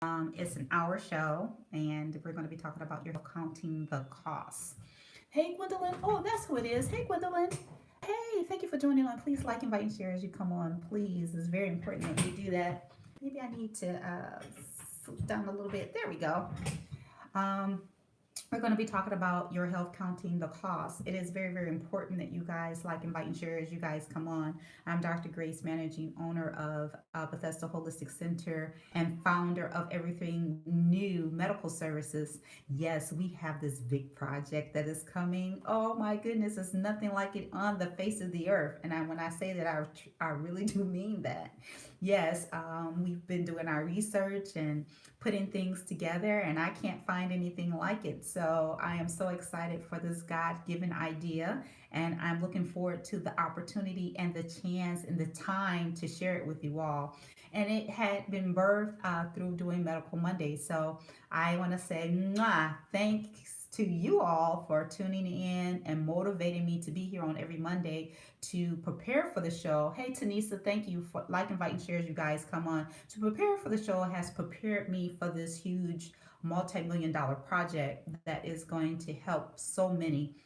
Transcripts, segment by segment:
It's an hour show, and we're going to be talking about your counting the costs. Hey, Gwendolyn. Oh, that's who it is. Hey, Gwendolyn. Hey, thank you for joining on. Please like, invite, and share as you come on. Please, it's very important that you do that. Maybe I need to slow down a little bit. There we go. Um, we're going to be talking about your health counting the cost. It is very, very important that you guys like, invite, and share as you guys come on. I'm Dr. Grace, managing owner of Bethesda Holistic Center and founder of Everything New Medical Services. Yes, we have this big project that is coming. Oh my goodness, it's nothing like it on the face of the earth. And when I say that, I really do mean that. Yes, we've been doing our research and putting things together, and I can't find anything like it. So I am so excited for this God given idea, and I'm looking forward to the opportunity and the chance and the time to share it with you all. And it had been birthed through doing Medical Monday. So I want to say, mwah, thanks to you all for tuning in and motivating me to be here on every Monday to prepare for the show. Hey, Tanisa, thank you for like, invite, and share as you guys come on. To prepare for the show has prepared me for this huge multi-million dollar project that is going to help so many,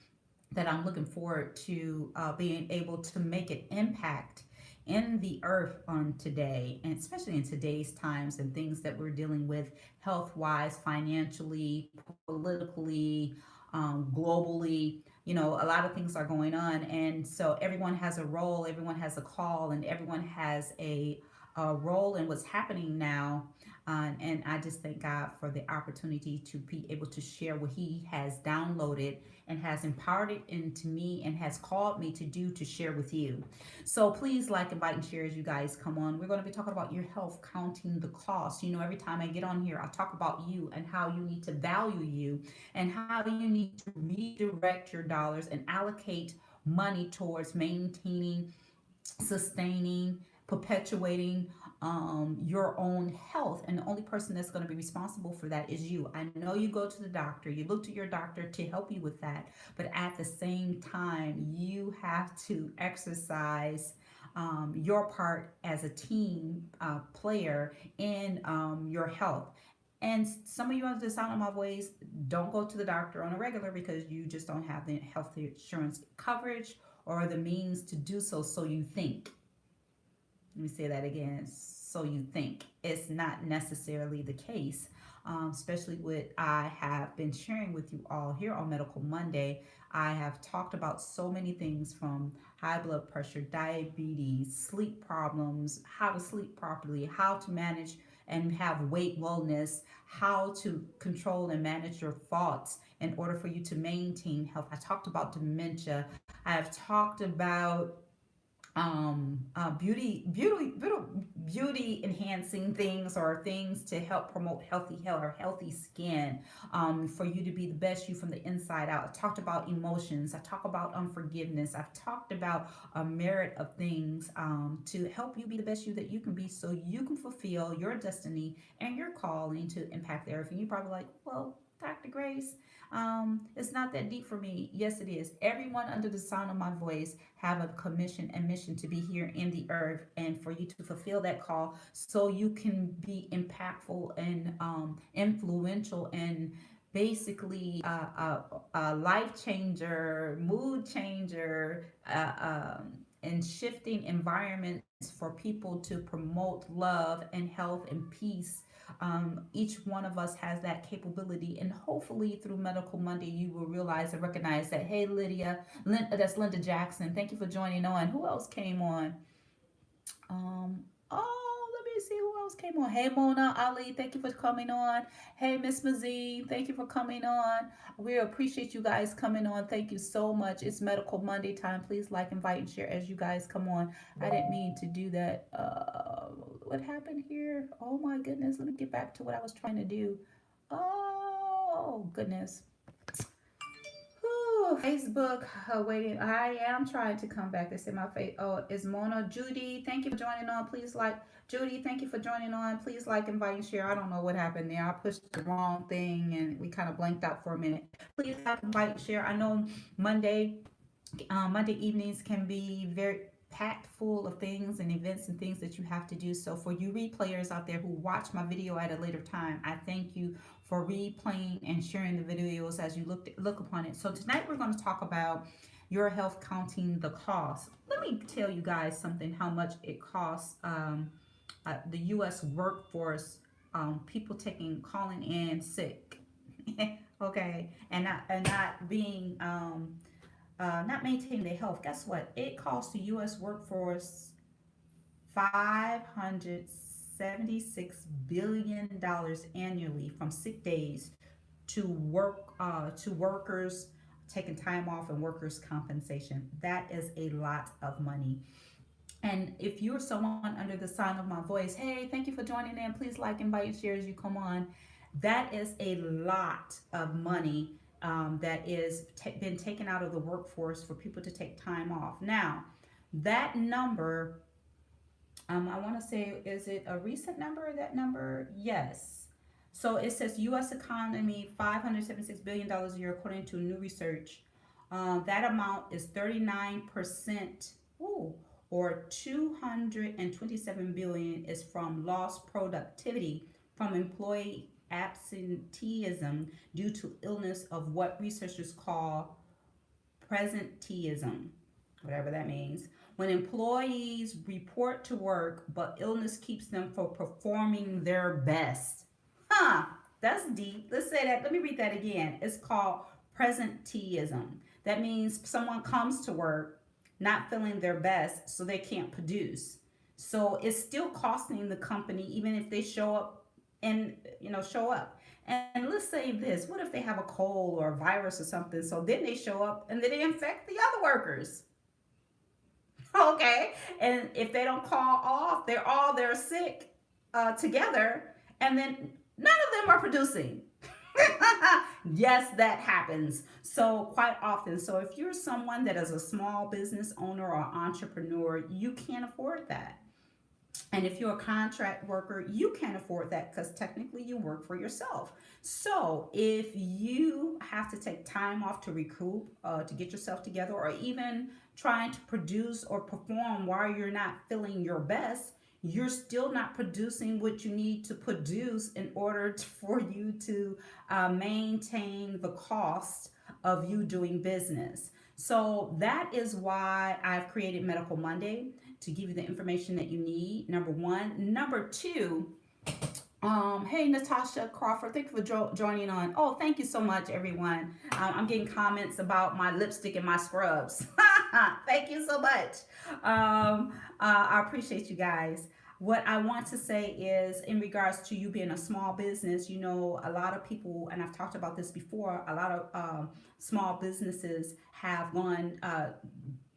that I'm looking forward to being able to make an impact in the earth on today, and especially in today's times and things that we're dealing with health wise, financially, politically, globally. You know, a lot of things are going on, and so everyone has a role, everyone has a call, and everyone has a role in what's happening now. And I just thank God for the opportunity to be able to share what He has downloaded and has empowered it into me and has called me to do, to share with you. So please like, invite, and share as you guys come on. We're going to be talking about your health, counting the cost. You know, every time I get on here, I talk about you and how you need to value you and how you need to redirect your dollars and allocate money towards maintaining, sustaining, perpetuating your own health. And the only person that's going to be responsible for that is you. I know you go to the doctor, you look to your doctor to help you with that, but at the same time, you have to exercise your part as a team player in your health. And some of you under the sound of my voice don't go to the doctor on a regular because you just don't have the health insurance coverage or the means to do so. So you think. Let me say that again. So you think. It's not necessarily the case, especially what I have been sharing with you all here on Medical Monday. I have talked about so many things, from high blood pressure, diabetes, sleep problems, how to sleep properly, how to manage and have weight wellness, how to control and manage your thoughts in order for you to maintain health. I talked about dementia. I have talked about beauty enhancing things, or things to help promote healthy hair or healthy skin, for you to be the best you from the inside out. I talked about emotions. I talk about unforgiveness. I've talked about a merit of things, to help you be the best you that you can be, so you can fulfill your destiny and your calling to impact the earth. And you're probably like, well, Dr. Grace, it's not that deep for me. Yes, it is. Everyone under the sound of my voice have a commission and mission to be here in the earth, and for you to fulfill that call, so you can be impactful and influential and basically a life changer, mood changer, and shifting environments for people to promote love and health and peace. Each one of us has that capability, and hopefully through Medical Monday, you will realize and recognize that. Hey, Lydia, that's Linda Jackson. Thank you for joining on. Who else came on? Let me see who else came on. Hey, Mona Ali, thank you for coming on. Hey, Miss Mazine, thank you for coming on. We appreciate you guys coming on. Thank you so much. It's Medical Monday time. Please like, invite, and share as you guys come on. I didn't mean to do that. What happened here? Oh my goodness. Let me get back to what I was trying to do. Oh goodness. Whew, Facebook waiting. I am trying to come back. They say my face. Oh, is Mona. Judy, thank you for joining on. Please like. Judy, thank you for joining on. Please like, invite, and share. I don't know what happened there. I pushed the wrong thing and we kind of blanked out for a minute. Please like, invite, and share. I know Monday Monday evenings can be very packed full of things and events and things that you have to do. So for you replayers out there who watch my video at a later time, I thank you for replaying and sharing the videos as you look upon it. So tonight we're going to talk about your health counting the cost. Let me tell you guys something, how much it costs the U.S. workforce, people calling in sick, okay, and not being not maintaining their health. Guess what? It costs the U.S. workforce $576 billion annually from sick days to workers taking time off and workers' compensation. That is a lot of money. And if you're someone under the sound of my voice, hey, thank you for joining in. Please like, invite, share as you come on. That is a lot of money that is been taken out of the workforce for people to take time off. Now, that number, I want to say, is it a recent number? That number, yes. So it says U.S. economy $576 billion a year according to new research. That amount is 39%. Ooh, or 227 billion is from lost productivity from employee absenteeism due to illness of what researchers call presenteeism, whatever that means. When employees report to work, but illness keeps them from performing their best. Huh, that's deep. Let's say that. Let me read that again. It's called presenteeism. That means someone comes to work not feeling their best, so they can't produce. So it's still costing the company, even if they show up and show up. And let's say this: what if they have a cold or a virus or something? So then they show up and then they infect the other workers. Okay, and if they don't call off, they're sick together, and then none of them are producing. Yes, that happens. So quite often. So if you're someone that is a small business owner or entrepreneur, you can't afford that. And if you're a contract worker, you can't afford that because technically you work for yourself. So if you have to take time off to recoup, to get yourself together, or even trying to produce or perform while you're not feeling your best, you're still not producing what you need to produce in order for you to maintain the cost of you doing business. So that is why I've created Medical Monday, to give you the information that you need. Number one. Number two, hey, Natasha Crawford, thank you for joining on. Oh, thank you so much, everyone. I'm getting comments about my lipstick and my scrubs. Thank you so much. I appreciate you guys. What I want to say is, in regards to you being a small business, a lot of people, and I've talked about this before, a lot of small businesses have gone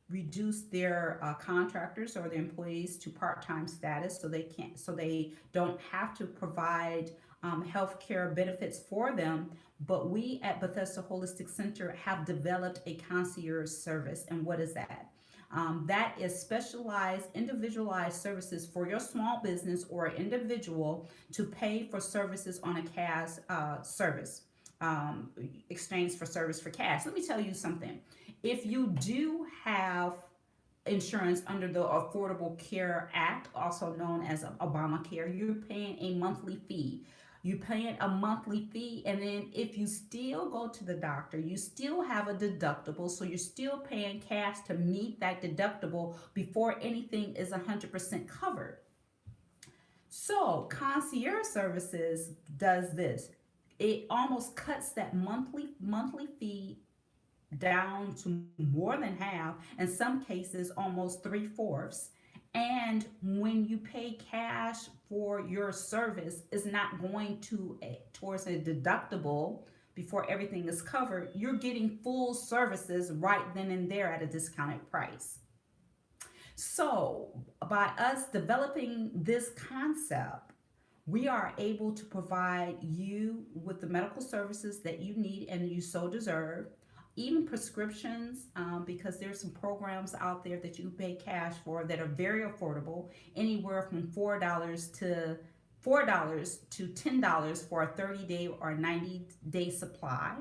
reduce their contractors or their employees to part-time status, so they don't have to provide health care benefits for them. But we at Bethesda Holistic Center have developed a concierge service. And what is that? That is specialized, individualized services for your small business or individual to pay for services on a cash service, exchange for service for cash. Let me tell you something. If you do have insurance under the Affordable Care Act, also known as Obamacare, you're paying a monthly fee. You're paying a monthly fee, and then if you still go to the doctor, you still have a deductible, so you're still paying cash to meet that deductible before anything is 100% covered. So concierge services does this. It almost cuts that monthly fee down to more than half, in some cases almost 3/4. And when you pay cash for your service, it's not going towards a deductible before everything is covered. You're getting full services right then and there at a discounted price. So by us developing this concept, we are able to provide you with the medical services that you need and you so deserve, even prescriptions, because there's some programs out there that you pay cash for that are very affordable, anywhere from $4 to $10 for a 30-day or 90-day supply.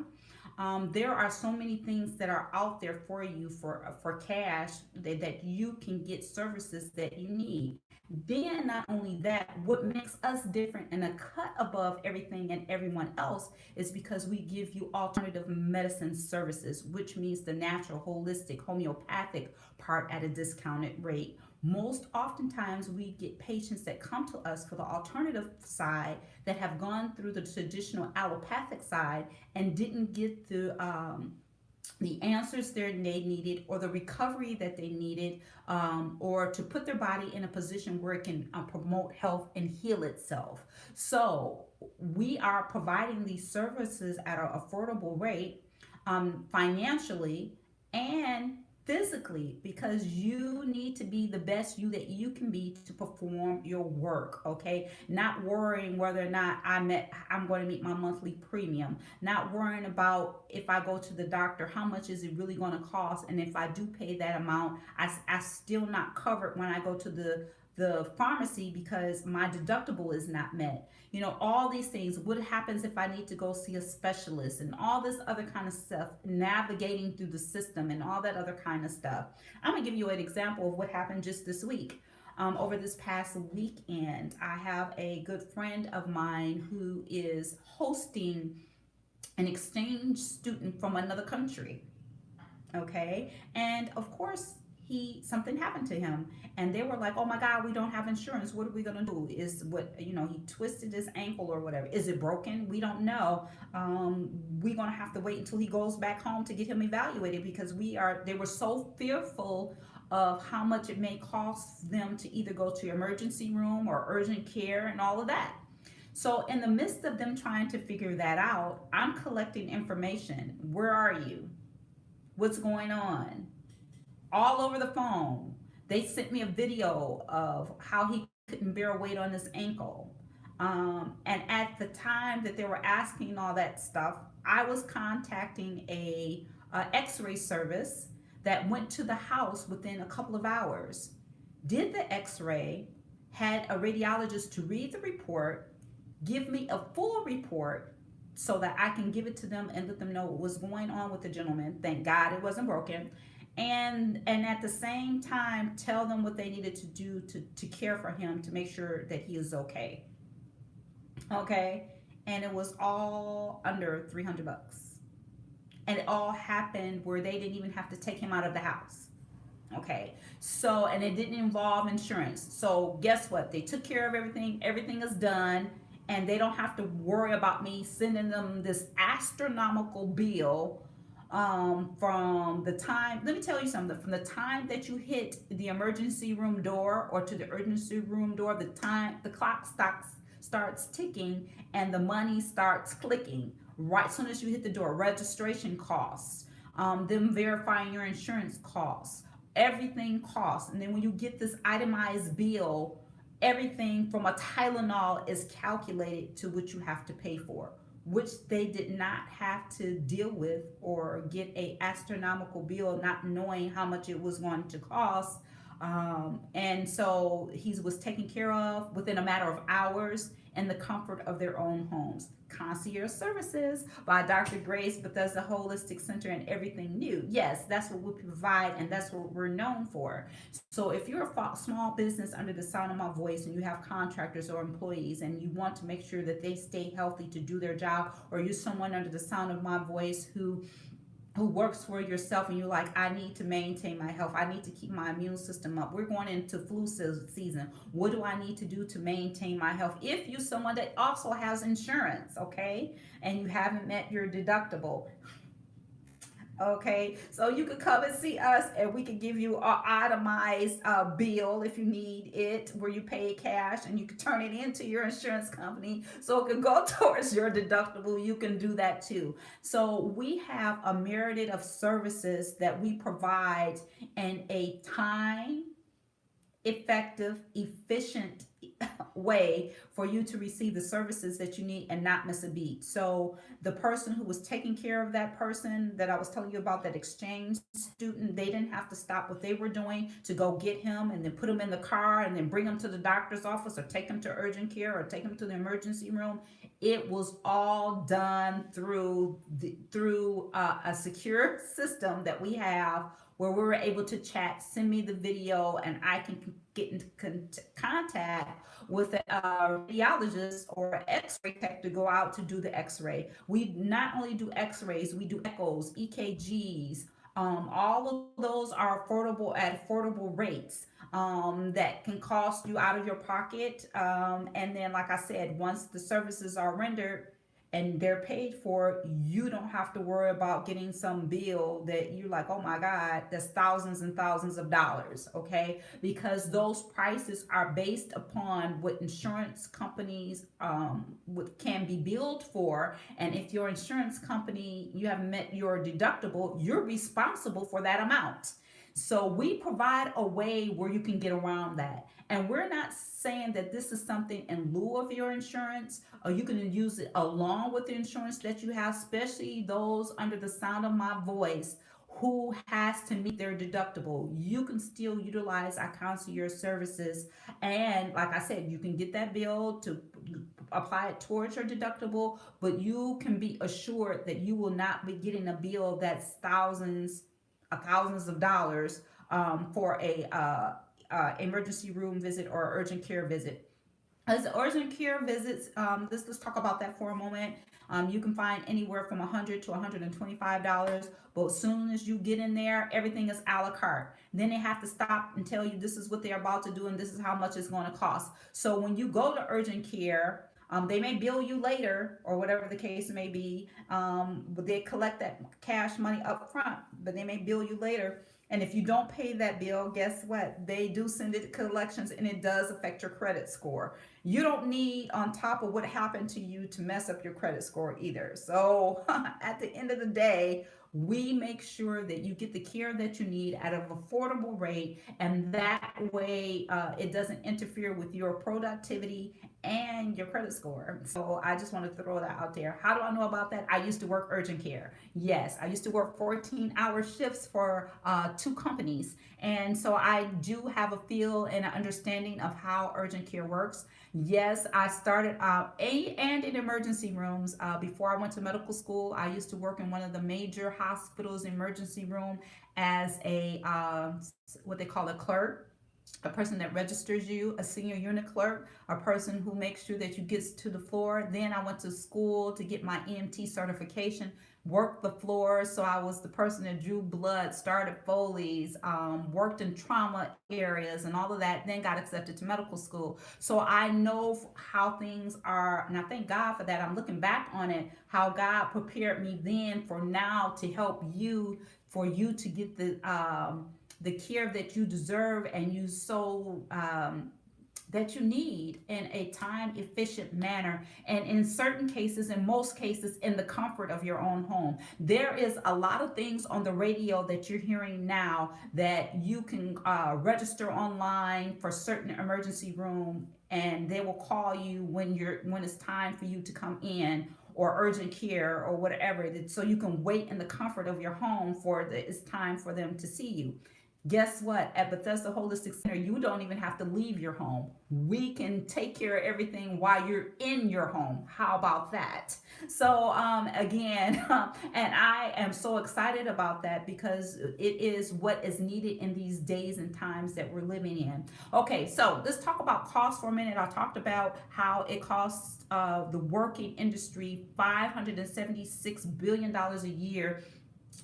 There are so many things that are out there for you for cash that you can get services that you need. Then not only that, what makes us different and a cut above everything and everyone else is because we give you alternative medicine services, which means the natural, holistic, homeopathic part at a discounted rate. Most oftentimes, we get patients that come to us for the alternative side that have gone through the traditional allopathic side and didn't get the answers they needed or the recovery that they needed, or to put their body in a position where it can promote health and heal itself. So we are providing these services at an affordable rate, financially and physically, because you need to be the best you that you can be to perform your work. Okay, not worrying whether or not I'm going to meet my monthly premium, not worrying about if I go to the doctor, how much is it really going to cost, and if I do pay that amount, I still not covered when I go to the pharmacy because my deductible is not met. All these things. What happens if I need to go see a specialist and all this other kind of stuff, navigating through the system and all that other kind of stuff. I'm gonna give you an example of what happened just this week. Over this past weekend, I have a good friend of mine who is hosting an exchange student from another country. Okay, and of course, he something happened to him, and they were like, oh my god, we don't have insurance, what are we gonna do? Is what he twisted his ankle or whatever. Is it broken? We don't know. We're gonna have to wait until he goes back home to get him evaluated, because they were so fearful of how much it may cost them to either go to emergency room or urgent care and all of that. So in the midst of them trying to figure that out, I'm collecting information. Where are you? What's going on? All over the phone. They sent me a video of how he couldn't bear weight on his ankle. And at the time that they were asking all that stuff, I was contacting a X-ray service that went to the house within a couple of hours, did the X-ray, had a radiologist to read the report, give me a full report so that I can give it to them and let them know what was going on with the gentleman. Thank God it wasn't broken. And at the same time tell them what they needed to do to care for him, to make sure that he is okay. Okay, and it was all under $300, and it all happened where they didn't even have to take him out of the house. Okay, so, and it didn't involve insurance. So guess what, they took care of everything. Everything is done, and they don't have to worry about me sending them this astronomical bill, from the time, let me tell you something, from the time that you hit the emergency room door or to the emergency room door, the time the clock starts ticking and the money starts clicking right as soon as you hit the door. Registration costs, them verifying your insurance costs, everything costs. And then when you get this itemized bill, everything from a Tylenol is calculated to what you have to pay for, which they did not have to deal with or get a astronomical bill, not knowing how much it was going to cost. And so he was taken care of within a matter of hours in the comfort of their own homes. Concierge Services by Dr. Grace Bethesda Holistic Center and Everything New. Yes, that's what we provide, and that's what we're known for. So if you're a small business under the sound of my voice and you have contractors or employees and you want to make sure that they stay healthy to do their job, or you're someone under the sound of my voice who works for yourself and you're like, I need to maintain my health, I need to keep my immune system up, we're going into flu season, what do I need to do to maintain my health? If you're someone that also has insurance, okay, and you haven't met your deductible, okay, so you could come and see us and we can give you an itemized bill if you need it, where you pay cash and you can turn it into your insurance company so it can go towards your deductible. You can do that too. So we have a myriad of services that we provide in a time effective, efficient way for you to receive the services that you need and not miss a beat. So the person who was taking care of that person that I was telling you about, that exchange student, they didn't have to stop what they were doing to go get him and then put him in the car and then bring him to the doctor's office or take him to urgent care or take him to the emergency room. it was all done through a secure system that we have where we were able to chat, send me the video, and I can get into contact with a radiologist or x-ray tech to go out to do the x-ray. We not only do x-rays, we do echoes, EKGs. All of those are affordable at affordable rates, that can cost you out of your pocket. And then, like I said, once the services are rendered and they're paid for, you don't have to worry about getting some bill that you're like, oh my God, that's thousands and thousands of dollars, okay? Because those prices are based upon what insurance companies can be billed for. And if your insurance company, you have met your deductible, you're responsible for that amount. So we provide a way where you can get around that. And we're not saying that this is something in lieu of your insurance, or you can use it along with the insurance that you have, especially those under the sound of my voice who has to meet their deductible. You can still utilize our concierge services. And like I said, you can get that bill to apply it towards your deductible, but you can be assured that you will not be getting a bill that's thousands of dollars, for a emergency room visit or urgent care visit. As urgent care visits, let's talk about that for a moment. You can find anywhere from $100 to $125, but as soon as you get in there, everything is a la carte. Then they have to stop and tell you this is what they're about to do and this is how much it's going to cost. So when you go to urgent care, they may bill you later or whatever the case may be, but they collect that cash money up front, but they may bill you later. And if you don't pay that bill, guess what? They do send it to collections and it does affect your credit score. You don't need, on top of what happened to you, to mess up your credit score either. So at the end of the day, we make sure that you get the care that you need at an affordable rate, and that way it doesn't interfere with your productivity and your credit score. So I just want to throw that out there. How do I know about that? I used to work urgent care. Yes, I used to work 14-hour shifts for two companies. And so I do have a feel and an understanding of how urgent care works. Yes, I started and in emergency rooms. Before I went to medical school, I used to work in one of the major hospitals emergency room as a what they call a clerk, a person that registers you, a senior unit clerk, a person who makes sure that you get to the floor. Then I went to school to get my EMT certification, worked the floor. So I was the person that drew blood, started Foley's, worked in trauma areas and all of that, then got accepted to medical school. So I know how things are, and I thank God for that. I'm looking back on it, how God prepared me then for now to help you, for you to get the care that you deserve and you so that you need in a time efficient manner, and in certain cases, in most cases, in the comfort of your own home. There is a lot of things on the radio that you're hearing now that you can register online for certain emergency room, and they will call you when it's time for you to come in, or urgent care or whatever, so you can wait in the comfort of your home for it's time for them to see you. Guess what? At Bethesda Holistic Center, you don't even have to leave your home. We can take care of everything while you're in your home. How about that? So again, and I am so excited about that because it is what is needed in these days and times that we're living in. Okay, so let's talk about cost for a minute. I talked about how it costs the working industry $576 billion a year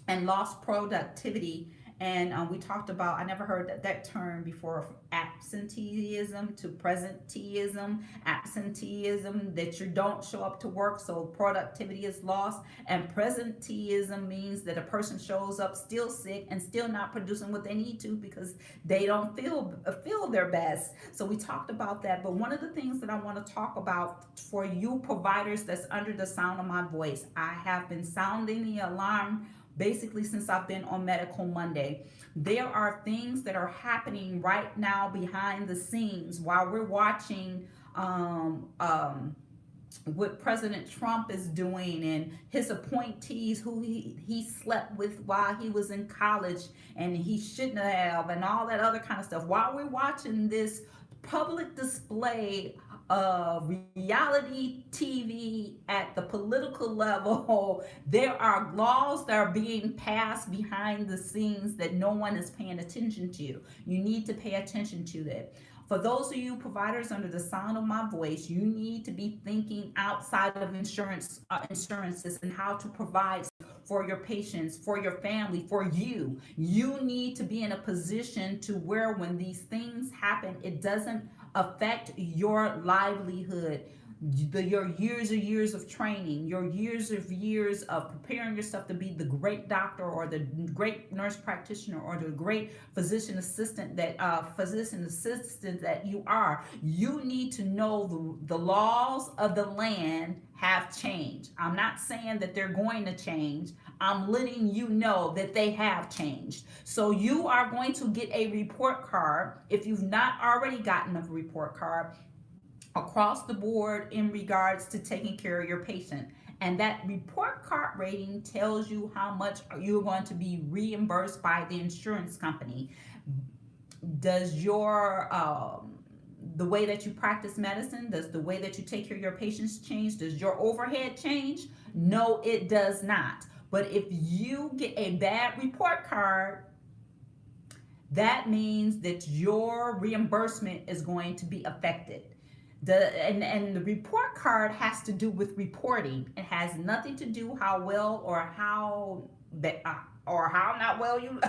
and lost productivity. And we talked about, I never heard that term before, absenteeism to presenteeism. Absenteeism, that you don't show up to work, so productivity is lost. And presenteeism means that a person shows up still sick and still not producing what they need to because they don't feel their best. So we talked about that. But one of the things that I want to talk about for you providers that's under the sound of my voice, I have been sounding the alarm basically since I've been on Medical Monday. There are things that are happening right now behind the scenes while we're watching what President Trump is doing and his appointees who he slept with while he was in college and he shouldn't have, and all that other kind of stuff. While we're watching this public display reality TV, at the political level. There are laws that are being passed behind the scenes that no one is paying attention to. You need to pay attention to that. For those of you providers under the sound of my voice, you need to be thinking outside of insurances and how to provide for your patients, for your family, for you. You need to be in a position to where when these things happen, it doesn't affect your livelihood, your years of training, your years of preparing yourself to be the great doctor or the great nurse practitioner or the great physician assistant that you are. You need to know the laws of the land have changed. I'm not saying that they're going to change. I'm letting you know that they have changed. So you are going to get a report card if you've not already gotten a report card across the board in regards to taking care of your patient. And that report card rating tells you how much you're going to be reimbursed by the insurance company. Does your the way that you practice medicine, does the way that you take care of your patients change? Does your overhead change? No, it does not. But if you get a bad report card, that means that your reimbursement is going to be affected. And the report card has to do with reporting. It has nothing to do how well or how not well you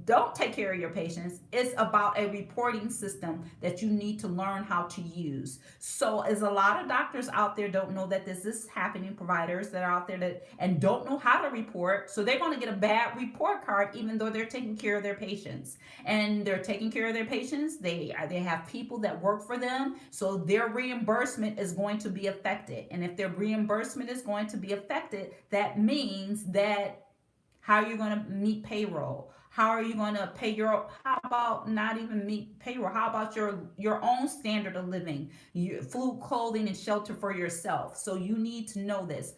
don't take care of your patients. It's about a reporting system that you need to learn how to use. So as a lot of doctors out there don't know that this is happening, providers that are out there that and don't know how to report, so they're going to get a bad report card even though they're taking care of their patients. And they're taking care of their patients. They have people that work for them, so their reimbursement is going to be affected. And if their reimbursement is going to be affected, that means that how are you going to meet payroll? How are you going to pay how about not even meet payroll? How about your own standard of living, your food, clothing, and shelter for yourself? So you need to know this.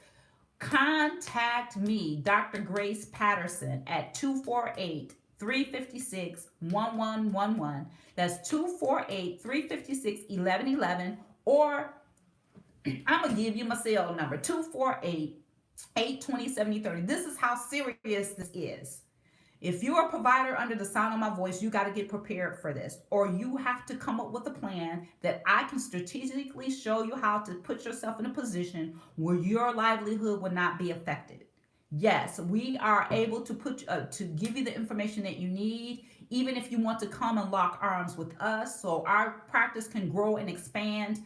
Contact me, Dr. Grace Patterson, at 248-356-1111. That's 248-356-1111. Or I'm going to give you my cell number, 248-820-7030. This is how serious this is. If you're a provider under the sound of my voice, you got to get prepared for this, or you have to come up with a plan that I can strategically show you how to put yourself in a position where your livelihood will not be affected. Yes, we are able to to give you the information that you need, even if you want to come and lock arms with us so our practice can grow and expand.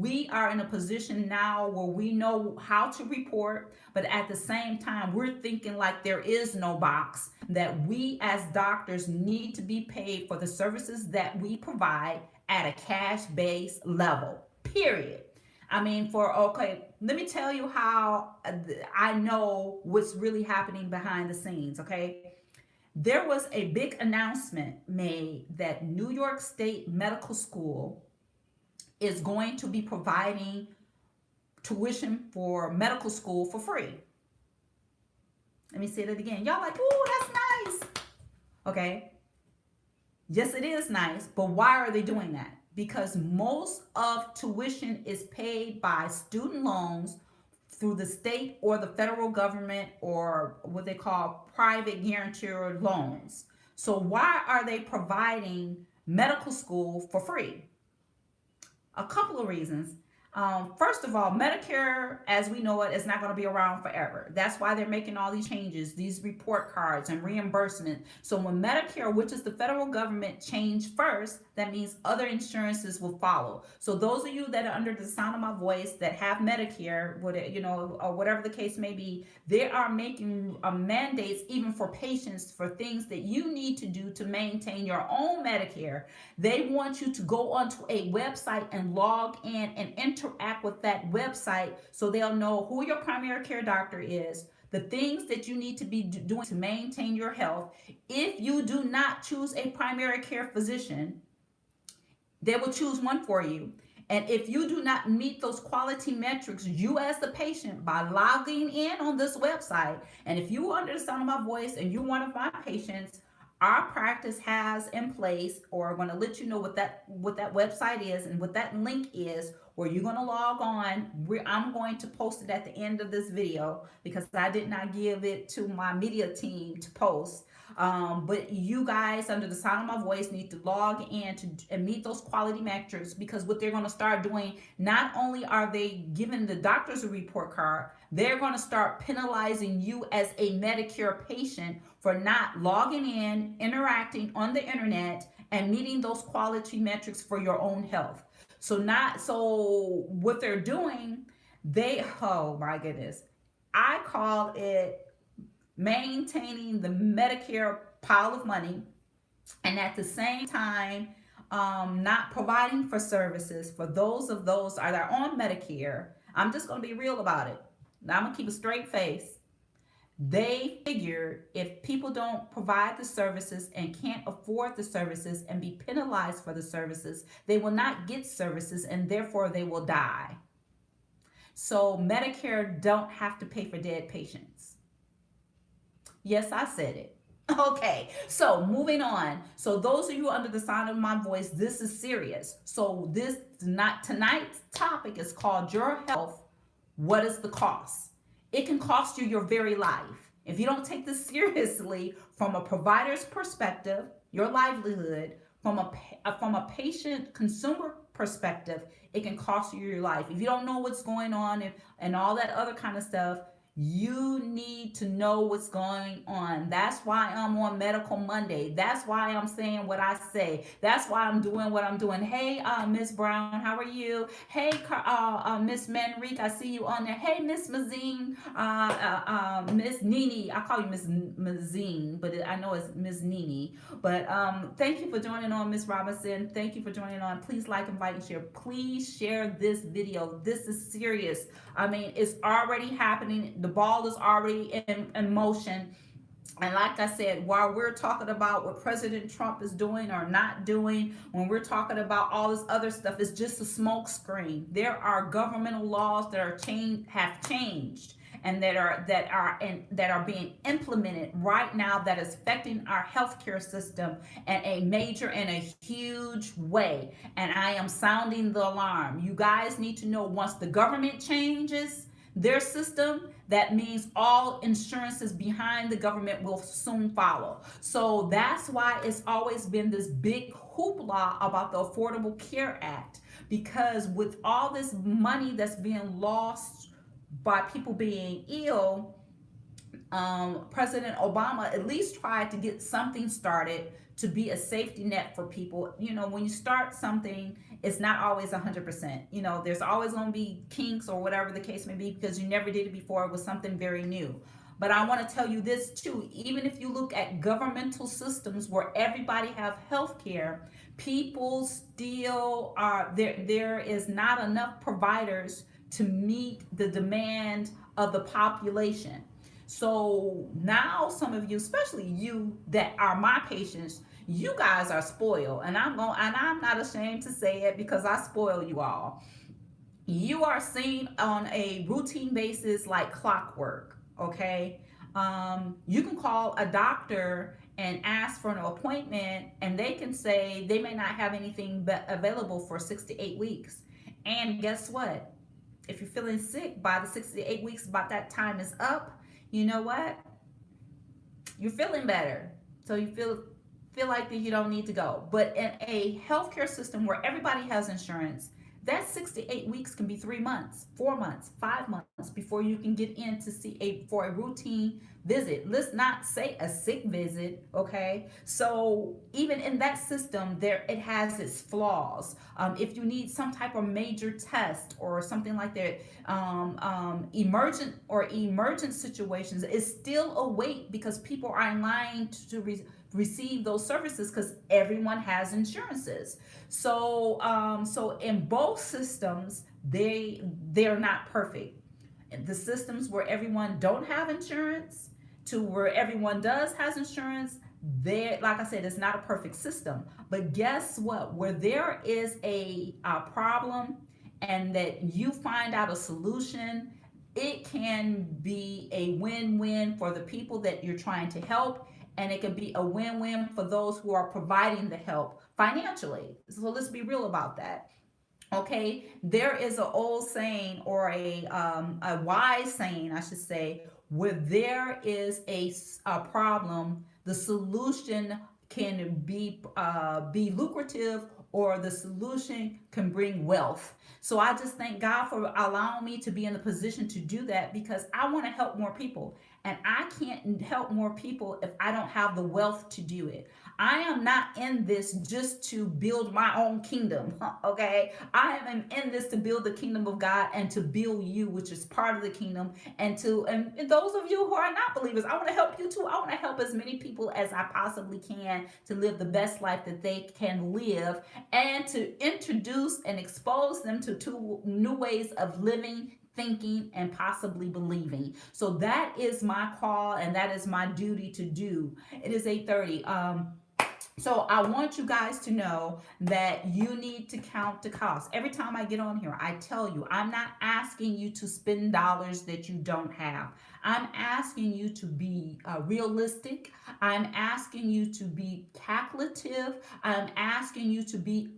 We are in a position now where we know how to report, but at the same time, we're thinking like there is no box, that we as doctors need to be paid for the services that we provide at a cash-based level, period. I mean, let me tell you how I know what's really happening behind the scenes, okay? There was a big announcement made that New York State Medical School is going to be providing tuition for medical school for free. Let me say that again. Y'all like, oh, that's nice. Okay. Yes, it is nice, but why are they doing that? Because most of tuition is paid by student loans through the state or the federal government, or what they call private guaranteed loans. So why are they providing medical school for free? A couple of reasons. First of all, Medicare, as we know it, is not going to be around forever. That's why they're making all these changes, these report cards and reimbursement. So when Medicare, which is the federal government, change first, that means other insurances will follow. So those of you that are under the sound of my voice that have Medicare, or whatever the case may be, they are making mandates even for patients for things that you need to do to maintain your own Medicare. They want you to go onto a website and log in and interact with that website so they'll know who your primary care doctor is, the things that you need to be doing to maintain your health. If you do not choose a primary care physician, they will choose one for you. And if you do not meet those quality metrics, you as the patient, by logging in on this website, and if you are under the sound of my voice and you're one of my patients, our practice has in place, or going to let you know what that website is and what that link is, where you're going to log on. I'm going to post it at the end of this video because I did not give it to my media team to post. But you guys, under the sound of my voice, need to log in and meet those quality metrics, because what they're going to start doing, not only are they giving the doctors a report card, they're going to start penalizing you as a Medicare patient for not logging in, interacting on the internet, and meeting those quality metrics for your own health. So what they're doing, oh my goodness, I call it maintaining the Medicare pile of money, and at the same time, not providing for services for those that are on Medicare. I'm just going to be real about it. I'm going to keep a straight face. They figured if people don't provide the services and can't afford the services and be penalized for the services, they will not get services, and therefore they will die. So Medicare don't have to pay for dead patients. Yes, I said it. Okay, so moving on. So those of you under the sound of my voice, this is serious. So tonight's topic is called Your Health. What is the cost? It can cost you your very life. If you don't take this seriously from a provider's perspective, your livelihood, from a patient consumer perspective, it can cost you your life. If you don't know what's going on and all that other kind of stuff, you need to know what's going on. That's why I'm on Medical Monday. That's why I'm saying what I say. That's why I'm doing what I'm doing. Hey, Miss Brown, how are you? Hey, Miss Manrique, I see you on there. Hey, Miss Mazine, Miss Nini. I call you Miss Mazine, but I know it's Miss Nini. But thank you for joining on, Miss Robinson. Thank you for joining on. Please like, invite, and share. Please share this video. This is serious. I mean, it's already happening. The ball is already in motion. And like I said, while we're talking about what President Trump is doing or not doing, when we're talking about all this other stuff, it's just a smoke screen. There are governmental laws that have changed and that are being implemented right now that is affecting our healthcare system in a major and a huge way. And I am sounding the alarm. You guys need to know, once the government changes their system, that means all insurances behind the government will soon follow. So that's why it's always been this big hoopla about the Affordable Care Act, because with all this money that's being lost by people being ill, President Obama at least tried to get something started to be a safety net for people. You know, when you start something, it's not always 100%. You know, there's always going to be kinks or whatever the case may be, because you never did it before. It was something very new. But I want to tell you this too. Even if you look at governmental systems where everybody have health care, people still are there. There is not enough providers to meet the demand of the population. So now some of you, especially you that are my patients, you guys are spoiled, and I'm not ashamed to say it, because I spoil you all. You are seen on a routine basis like clockwork, okay? You can call a doctor and ask for an appointment, and they can say they may not have anything available for 6 to 8 weeks. And guess what? If you're feeling sick by the 6 to 8 weeks, about that time is up, you know what? You're feeling better. So you feel like that you don't need to go. But in a healthcare system where everybody has insurance, that 6 to 8 weeks can be 3 months, 4 months, 5 months before you can get in to see for a routine visit. Let's not say a sick visit, okay? So even in that system, it has its flaws. If you need some type of major test or something like that, emergent situations, it's still a wait, because people are in line to receive those services, because everyone has insurances. So in both systems, they're not perfect. The systems where everyone don't have insurance to where everyone has insurance, like I said, it's not a perfect system. But guess what? Where there is a problem and that you find out a solution, it can be a win-win for the people that you're trying to help, and it can be a win-win for those who are providing the help financially. So let's be real about that. Okay, there is an old saying, or a wise saying, I should say, where there is a problem, the solution can be lucrative, or the solution can bring wealth. So I just thank God for allowing me to be in the position to do that, because I want to help more people. And I can't help more people if I don't have the wealth to do it. I am not in this just to build my own kingdom, okay? I am in this to build the kingdom of God and to build you, which is part of the kingdom. And those of you who are not believers, I want to help you too. I want to help as many people as I possibly can to live the best life that they can live, and to introduce and expose them to two new ways of living, thinking, and possibly believing. So that is my call, and that is my duty to do. It is 8:30. So I want you guys to know that you need to count the cost. Every time I get on here, I tell you, I'm not asking you to spend dollars that you don't have. I'm asking you to be realistic. I'm asking you to be calculative. I'm asking you to be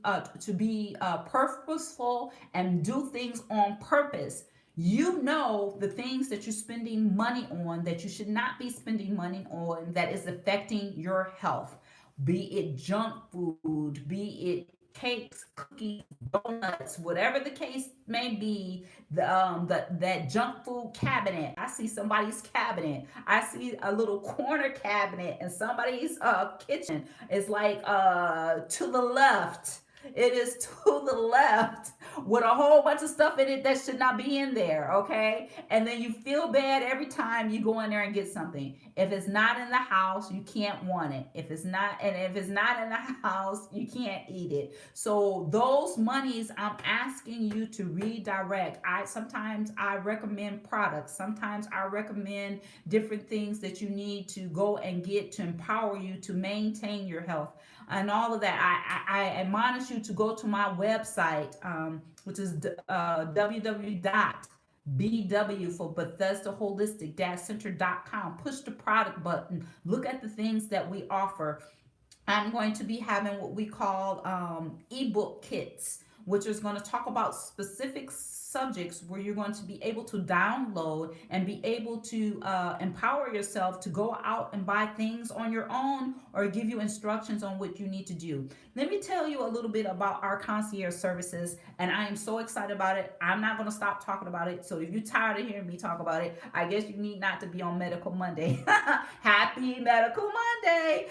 purposeful and do things on purpose. You know the things that you're spending money on that you should not be spending money on, that is affecting your health, be it junk food, be it cakes, cookies, donuts, whatever the case may be. That junk food cabinet. I see somebody's cabinet. I see a little corner cabinet in somebody's kitchen. It's like to the left. It is to the left with a whole bunch of stuff in it that should not be in there, okay? And then you feel bad every time you go in there and get something. If it's not in the house, you can't want it. If it's not in the house, you can't eat it. So those monies, I'm asking you to redirect. Sometimes I recommend products. Sometimes I recommend different things that you need to go and get to empower you to maintain your health and all of that. I admonish you to go to my website, which is www.bw for Bethesda Holistic Center.com. Push the product button. Look at the things that we offer. I'm going to be having what we call ebook kits, which is going to talk about specific subjects where you're going to be able to download and be able to empower yourself to go out and buy things on your own, or give you instructions on what you need to do. Let me tell you a little bit about our concierge services, and I am so excited about it. I'm not going to stop talking about it. So if you're tired of hearing me talk about it, I guess you need not to be on Medical Monday. Happy Medical Monday.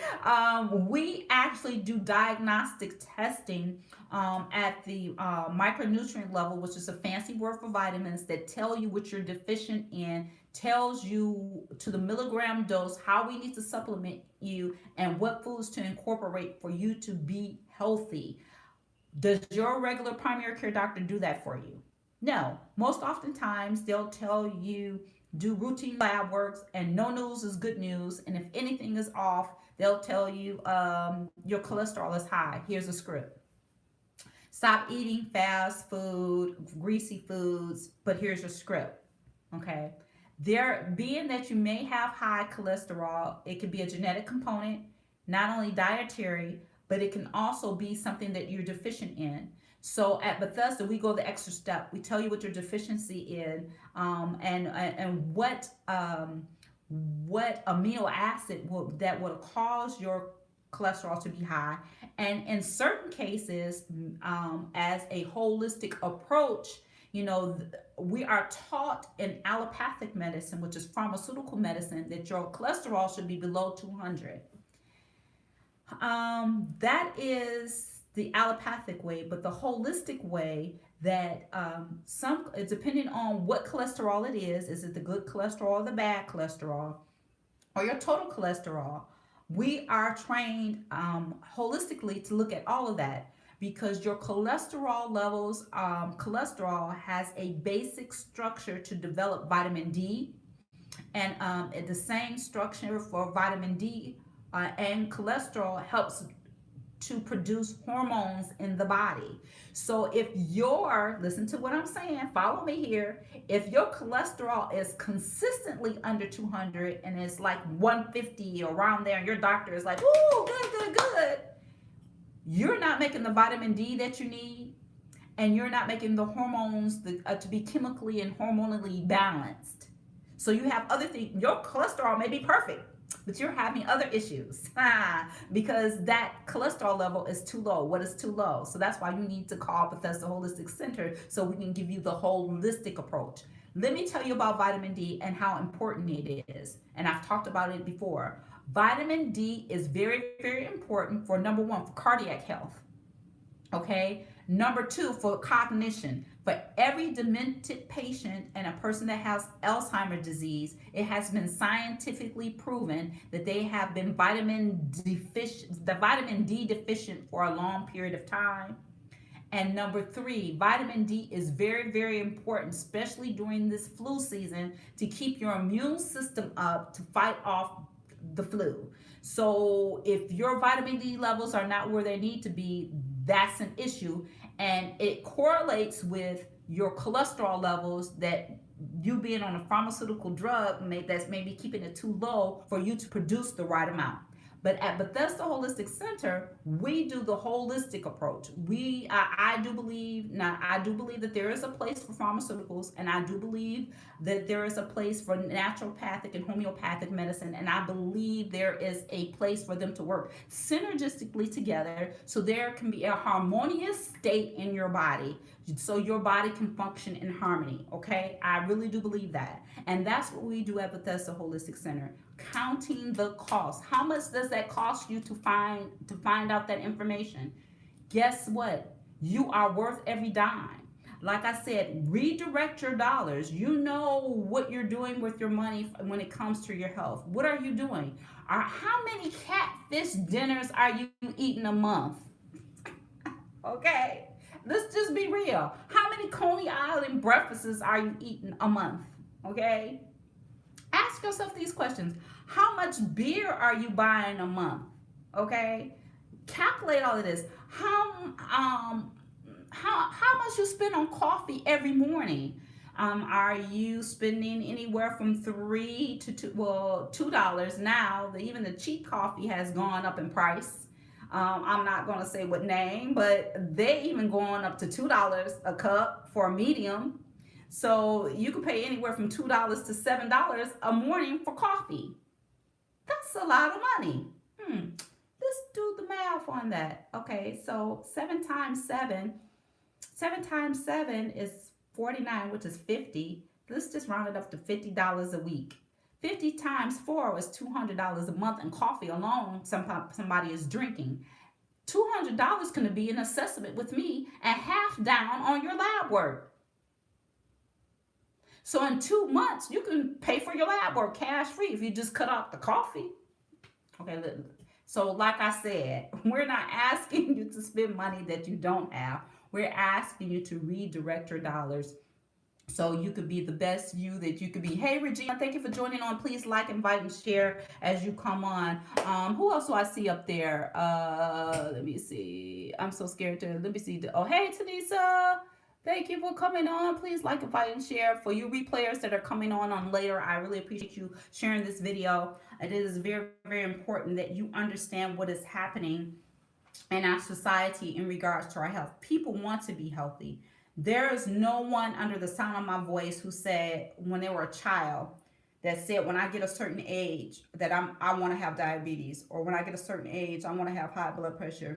We actually do diagnostic testing at the micronutrient level, which is a fancy word for vitamins, that tell you what you're deficient in, tells you to the milligram dose how we need to supplement you, and what foods to incorporate for you to be healthy. Does your regular primary care doctor do that for you? No. Most oftentimes they'll tell you do routine lab works, and no news is good news. And if anything is off, they'll tell you your cholesterol is high. Here's a script. Stop eating fast food, greasy foods, but here's your script. Okay. There, being that you may have high cholesterol, it could be a genetic component, not only dietary, but it can also be something that you're deficient in. So at Bethesda, we go the extra step. We tell you what your deficiency is, and what amino acid that will cause your cholesterol to be high. And in certain cases, as a holistic approach, you know, we are taught in allopathic medicine, which is pharmaceutical medicine, that your cholesterol should be below 200. That is the allopathic way, but the holistic way, that depending on what cholesterol it is it the good cholesterol or the bad cholesterol, or your total cholesterol? We are trained holistically to look at all of that, because your cholesterol levels, cholesterol has a basic structure to develop vitamin D, and the same structure for vitamin D and cholesterol helps to produce hormones in the body. So if your, listen to what I'm saying, follow me here. If your cholesterol is consistently under 200 and it's like 150 or around there, and your doctor is like, "Ooh, good, good, good," you're not making the vitamin D that you need, and you're not making the hormones to be chemically and hormonally balanced. So you have other things. Your cholesterol may be perfect, but you're having other issues because that cholesterol level is too low. What is too low? So that's why you need to call Bethesda Holistic Center so we can give you the holistic approach. Let me tell you about vitamin D and how important it is. And I've talked about it before. Vitamin D is very, very important for number one, for cardiac health. Okay. Number two, for cognition. For every demented patient and a person that has Alzheimer's disease, it has been scientifically proven that they have been vitamin D deficient for a long period of time. And number three, vitamin D is very, very important, especially during this flu season, to keep your immune system up to fight off the flu. So if your vitamin D levels are not where they need to be, that's an issue. And it correlates with your cholesterol levels, that you being on a pharmaceutical drug that's maybe keeping it too low for you to produce the right amount. But at Bethesda Holistic Center, we do the holistic approach. I do believe, now I do believe that there is a place for pharmaceuticals, and I do believe that there is a place for naturopathic and homeopathic medicine, and I believe there is a place for them to work synergistically together so there can be a harmonious state in your body, so your body can function in harmony. Okay, I really do believe that, and that's what we do at Bethesda Holistic Center. Counting the cost. How much does that cost you to find out that information? Guess what? You are worth every dime. Like I said, redirect your dollars. You know what you're doing with your money when it comes to your health. What are you doing? How many catfish dinners are you eating a month? Okay, let's just be real. How many Coney Island breakfasts are you eating a month? Okay, ask yourself these questions. How much beer are you buying a month? Okay, calculate all of this. How much you spend on coffee every morning? Are you spending anywhere from $2 now? Even the cheap coffee has gone up in price. I'm not going to say what name, but they even going up to $2 a cup for a medium. So you can pay anywhere from $2 to $7 a morning for coffee. That's a lot of money. Let's do the math on that. Okay, so 7 times 7 is 49, which is 50. Let's just round it up to $50 a week. 50 times 4 is $200 a month, and coffee alone, somebody is drinking. $200 can be an assessment with me and half down on your lab work. So in 2 months, you can pay for your lab work cash free if you just cut out the coffee. Okay, so like I said, we're not asking you to spend money that you don't have. We're asking you to redirect your dollars so you could be the best you that you could be. Hey, Regina, thank you for joining on. Please like, invite, and share as you come on. Who else do I see up there? Let me see. I'm so scared to. Let me see. Oh, hey, Tanisa. Thank you for coming on. Please like, invite, and share. For you replayers that are coming on later, I really appreciate you sharing this video. It is very, very important that you understand what is happening in our society in regards to our health. People want to be healthy. There is no one under the sound of my voice who said when they were a child that said, when I get a certain age that I want to have diabetes, or when I get a certain age I want to have high blood pressure,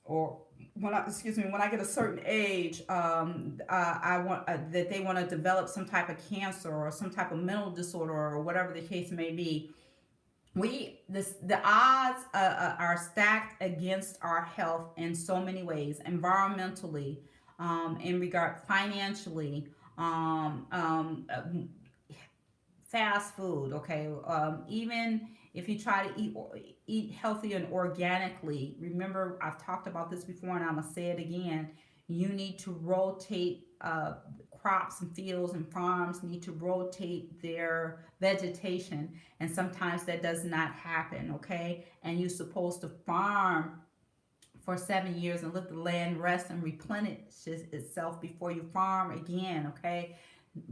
or when I get a certain age, I want that they want to develop some type of cancer or some type of mental disorder or whatever the case may be. The odds are stacked against our health in so many ways, environmentally, in regard financially, fast food. Okay, even if you try to eat healthy and organically, remember I've talked about this before, and I'm gonna say it again. You need to rotate. Crops and fields and farms need to rotate their vegetation, and sometimes that does not happen. Okay, and you're supposed to farm for 7 years and let the land rest and replenishes itself before you farm again. Okay,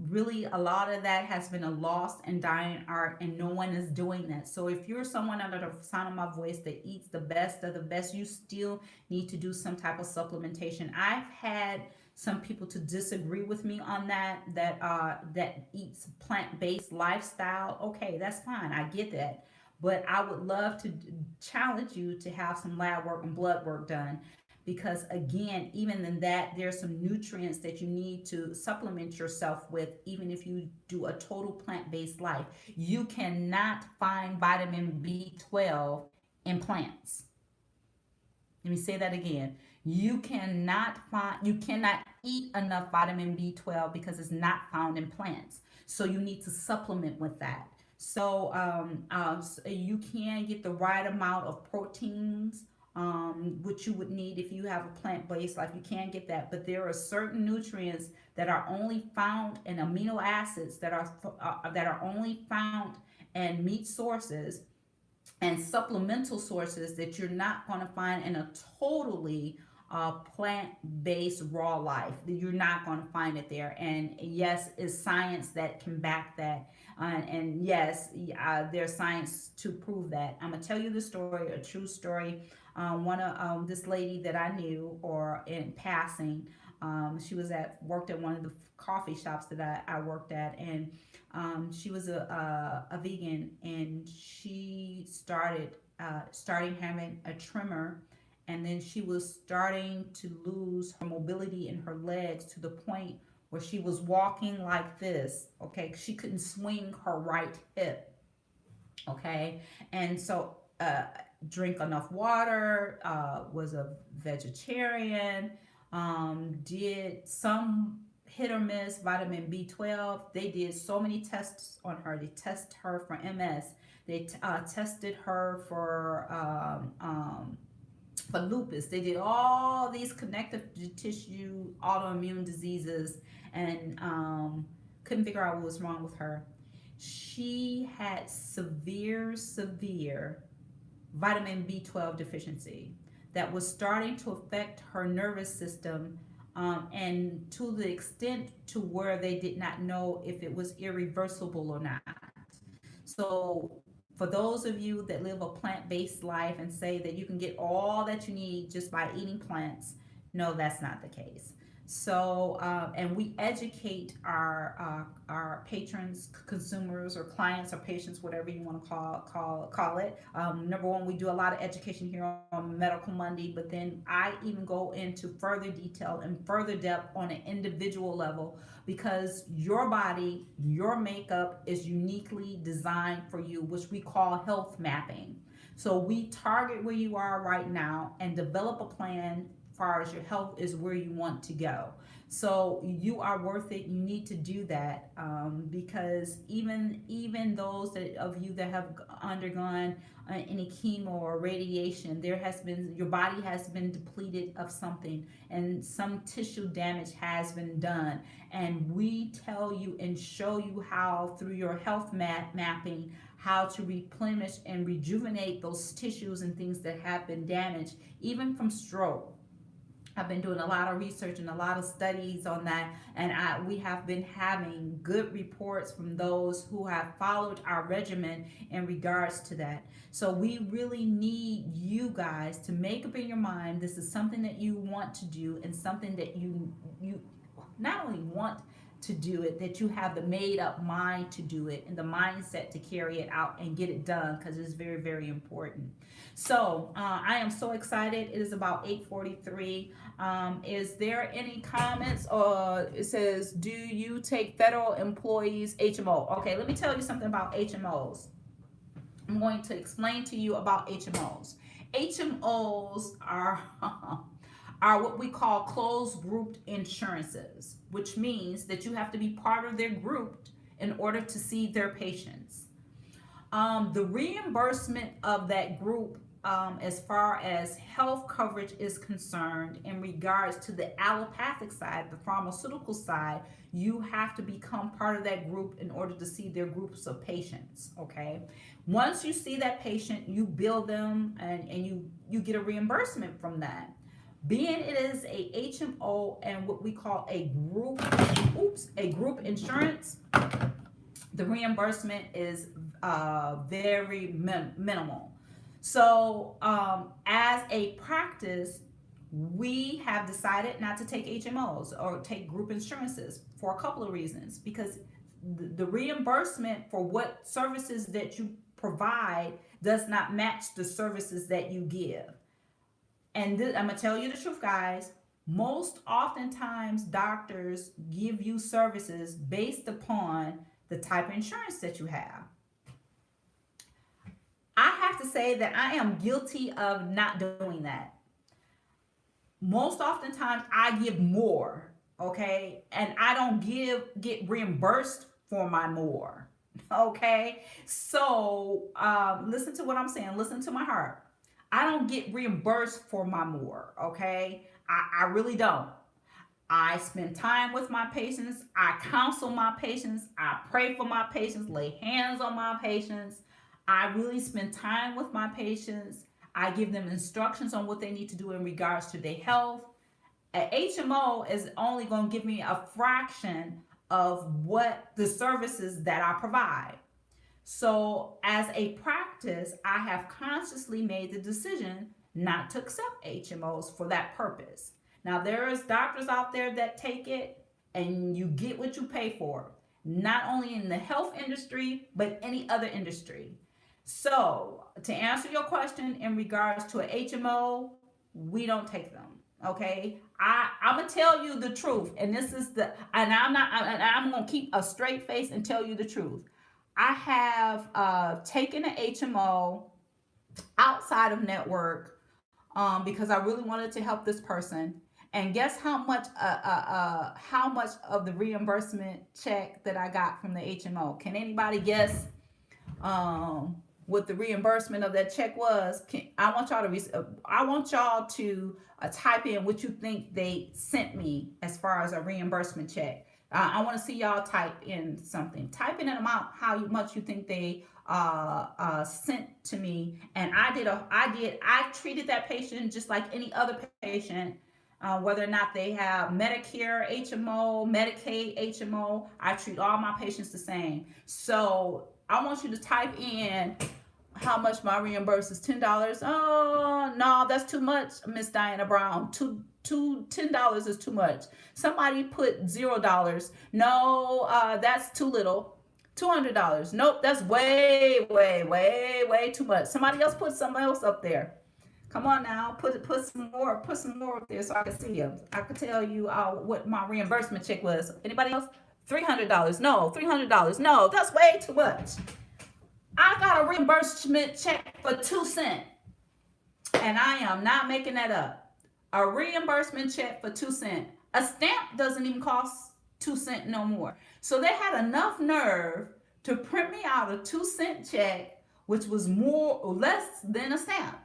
really a lot of that has been a lost and dying art, and no one is doing that. So if you're someone under the sound of my voice that eats the best of the best, you still need to do some type of supplementation. I've had some people to disagree with me on that eats plant-based lifestyle. Okay, that's fine, I get that, but I would love to challenge you to have some lab work and blood work done, because again, even in that, there's some nutrients that you need to supplement yourself with. Even if you do a total plant-based life, you cannot find vitamin B12 in plants. Let me say that again. You cannot eat enough vitamin B12 because it's not found in plants. So you need to supplement with that. So you can get the right amount of proteins, which you would need if you have a plant-based life. You can get that, but there are certain nutrients that are only found in amino acids that are only found in meat sources and supplemental sources that you're not going to find in a totally plant-based raw life. You're not going to find it there. And yes, it's science that can back that. And yes, there's science to prove that. I'm gonna tell you the story, a true story. One of this lady that I knew, or in passing, she worked at one of the coffee shops that I worked at, and she was a vegan, and she starting having a tremor, and then she was starting to lose her mobility in her legs to the point where she was walking like this. Okay, she couldn't swing her right hip. Okay, and so drink enough water, was a vegetarian, did some hit or miss vitamin B12. They did so many tests on her. They tested her for MS. They tested her for lupus. They did all these connective tissue autoimmune diseases, and couldn't figure out what was wrong with her. She had severe vitamin B12 deficiency that was starting to affect her nervous system, and to the extent to where they did not know if it was irreversible or not. So for those of you that live a plant-based life and say that you can get all that you need just by eating plants, no, that's not the case. So and we educate our patrons, consumers, or clients, or patients, whatever you want to call it. Number one, we do a lot of education here on Medical Monday, but then I even go into further detail and further depth on an individual level, because your body, your makeup is uniquely designed for you, which we call health mapping. So we target where you are right now and develop a plan far as your health is where you want to go. So you are worth it. You need to do that, because even those of you that have undergone any chemo or radiation, your body has been depleted of something, and some tissue damage has been done. And we tell you and show you how, through your health mapping, how to replenish and rejuvenate those tissues and things that have been damaged, even from stroke. I've been doing a lot of research and a lot of studies on that, and we have been having good reports from those who have followed our regimen in regards to that. So we really need you guys to make up in your mind this is something that you want to do, and something that you not only want to do it, that you have the made up mind to do it and the mindset to carry it out and get it done, because it's very, very important. So I am so excited. It is about 8:43. Is there any comments? It says, do you take federal employees HMO? Okay, let me tell you something about HMOs. I'm going to explain to you about HMOs. HMOs are what we call closed grouped insurances, which means that you have to be part of their group in order to see their patients. The reimbursement of that group as far as health coverage is concerned, in regards to the allopathic side, the pharmaceutical side, you have to become part of that group in order to see their groups of patients. Okay. Once you see that patient, you bill them, and you get a reimbursement from that. Being it is a HMO and what we call a group insurance, the reimbursement is very minimal. So, as a practice, we have decided not to take HMOs or take group insurances for a couple of reasons. Because the reimbursement for what services that you provide does not match the services that you give. And I'm gonna tell you the truth, guys. Most oftentimes, doctors give you services based upon the type of insurance that you have. I have to say that I am guilty of not doing that. Most oftentimes, I give more, okay, and I don't get reimbursed for my more, okay. So, listen to what I'm saying. Listen to my heart. I don't get reimbursed for my more, okay. I really don't. I spend time with my patients. I counsel my patients. I pray for my patients, lay hands on my patients. I really spend time with my patients. I give them instructions on what they need to do in regards to their health. An HMO is only going to give me a fraction of what the services that I provide. So, as a practice, I have consciously made the decision not to accept HMOs for that purpose. Now, there is doctors out there that take it, and you get what you pay for, not only in the health industry, but any other industry. So, to answer your question in regards to a HMO, we don't take them. Okay, I'm gonna tell you the truth, and this is and I'm gonna keep a straight face and tell you the truth. I have taken an HMO outside of network, because I really wanted to help this person. And guess how much of the reimbursement check that I got from the HMO? Can anybody guess what the reimbursement of that check was? I want y'all to type in what you think they sent me as far as a reimbursement check. I want to see y'all type in something. Type in an amount, how much you think they sent to me. And I treated that patient just like any other patient, whether or not they have Medicare HMO, Medicaid HMO. I treat all my patients the same. So I want you to type in how much my reimburse is. $10. Oh no, that's too much, Miss Diana Brown. $10 is too much. Somebody put $0. No, that's too little. $200. Nope, that's way, way, way, way too much. Somebody else put something else up there. Come on now, put some more up there so I can see them. I can tell you what my reimbursement check was. Anybody else? $300. No, $300. No, that's way too much. I got a reimbursement check for 2 cents, and I am not making that up. A reimbursement check for 2 cents. A stamp doesn't even cost 2 cents no more. So they had enough nerve to print me out a 2 cent check, which was more or less than a stamp.